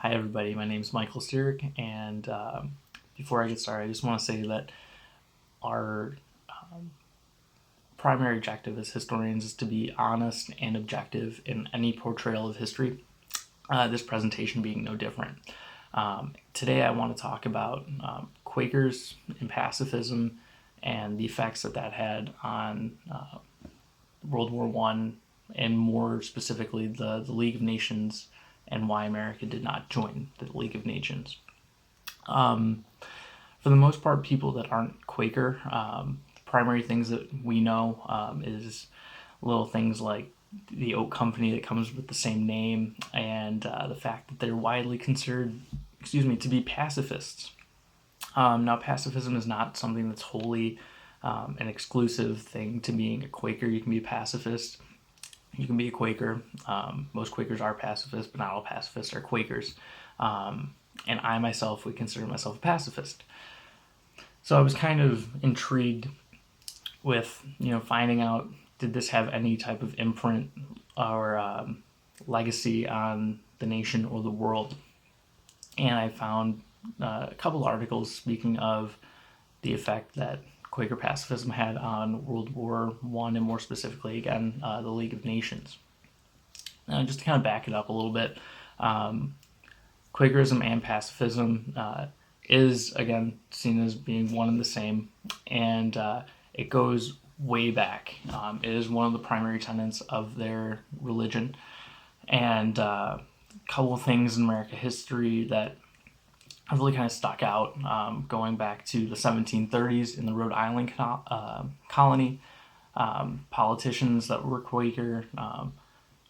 Hi everybody, my name is Michael Steerick, and before I get started, I just want to say that our primary objective as historians is to be honest and objective in any portrayal of history, this presentation being no different. Today I want to talk about Quakers and pacifism and the effects that had on World War One, and more specifically the League of Nations, and why America did not join the League of Nations. For the most part, people that aren't Quaker, primary things that we know is little things like the oat company that comes with the same name, and the fact that they're widely considered, to be pacifists. Now, pacifism is not something that's wholly an exclusive thing to being a Quaker. You can be a pacifist. You can be a Quaker. Most Quakers are pacifists, but not all pacifists are Quakers. And I myself would consider myself a pacifist. So I was kind of intrigued with, finding out, did this have any type of imprint or legacy on the nation or the world? And I found a couple articles speaking of the effect that Quaker pacifism had on World War One, and more specifically, again, the League of Nations. Just to kind of back it up a little bit, Quakerism and pacifism is, again, seen as being one and the same, and it goes way back. It is one of the primary tenets of their religion, and a couple of things in American history that have really kind of stuck out, going back to the 1730s in the Rhode Island colony. Politicians that were Quaker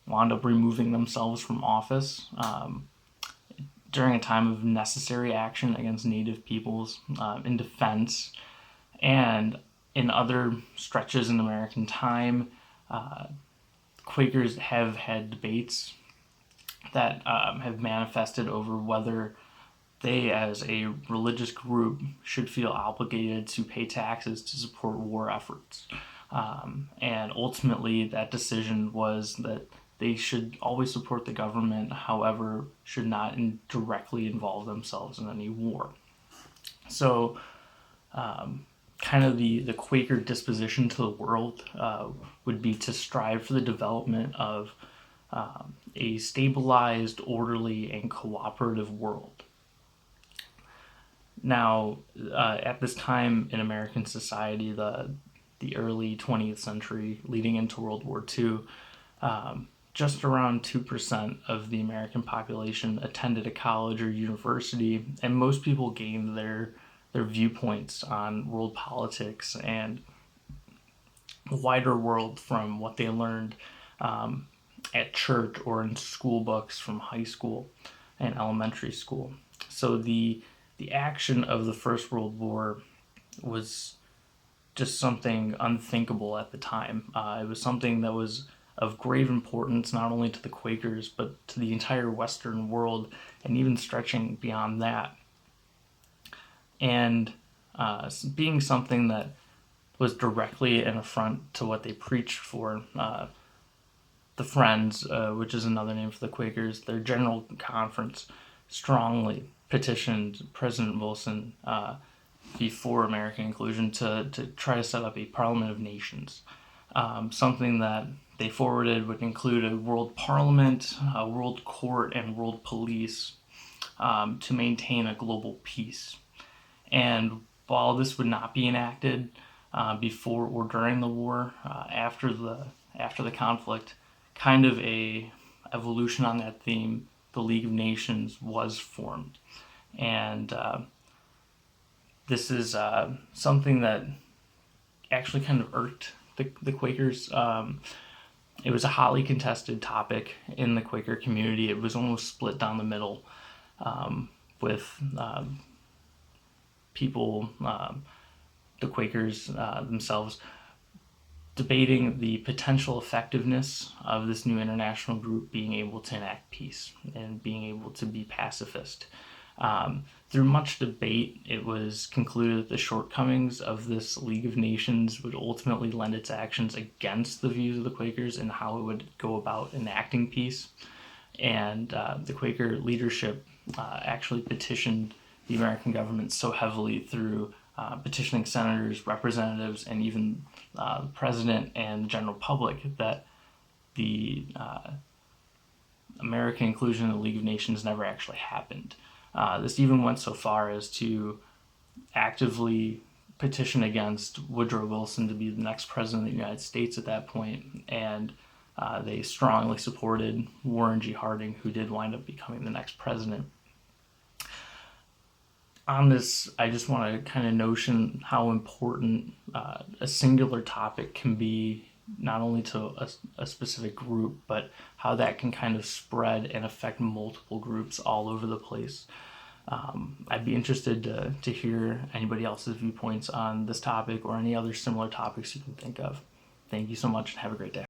wound up removing themselves from office during a time of necessary action against Native peoples in defense. And in other stretches in American time, Quakers have had debates that have manifested over whether they, as a religious group, should feel obligated to pay taxes to support war efforts. And ultimately, that decision was that they should always support the government, however, should not directly involve themselves in any war. So, kind of the Quaker disposition to the world would be to strive for the development of a stabilized, orderly, and cooperative world. Now, at this time in American society, the early 20th century, leading into World War II, just around 2% of the American population attended a college or university, and most people gained their viewpoints on world politics and the wider world from what they learned at church or in school books from high school and elementary school. So the action of the First World War was just something unthinkable at the time. It was something that was of grave importance not only to the Quakers but to the entire Western world, and even stretching beyond that. And being something that was directly an affront to what they preached for, the Friends, which is another name for the Quakers, their general conference strongly petitioned President Wilson before American inclusion to try to set up a Parliament of Nations. Something that they forwarded would include a world parliament, a world court, and world police to maintain a global peace. And while this would not be enacted before or during the war, after the conflict, kind of a evolution on that theme, the League of Nations was formed. And this is something that actually kind of irked the Quakers. It was a hotly contested topic in the Quaker community. It was almost split down the middle, with people, the Quakers themselves, debating the potential effectiveness of this new international group being able to enact peace and being able to be pacifist. Through much debate, it was concluded that the shortcomings of this League of Nations would ultimately lend its actions against the views of the Quakers and how it would go about enacting peace. And the Quaker leadership actually petitioned the American government so heavily through petitioning senators, representatives, and even the president and the general public that the American inclusion in the League of Nations never actually happened. This even went so far as to actively petition against Woodrow Wilson to be the next president of the United States at that point, and they strongly supported Warren G. Harding, who did wind up becoming the next president. On this, I just want to kind of notion how important a singular topic can be, not only to a specific group, but how that can kind of spread and affect multiple groups all over the place. I'd be interested to hear anybody else's viewpoints on this topic or any other similar topics you can think of. Thank you so much and have a great day.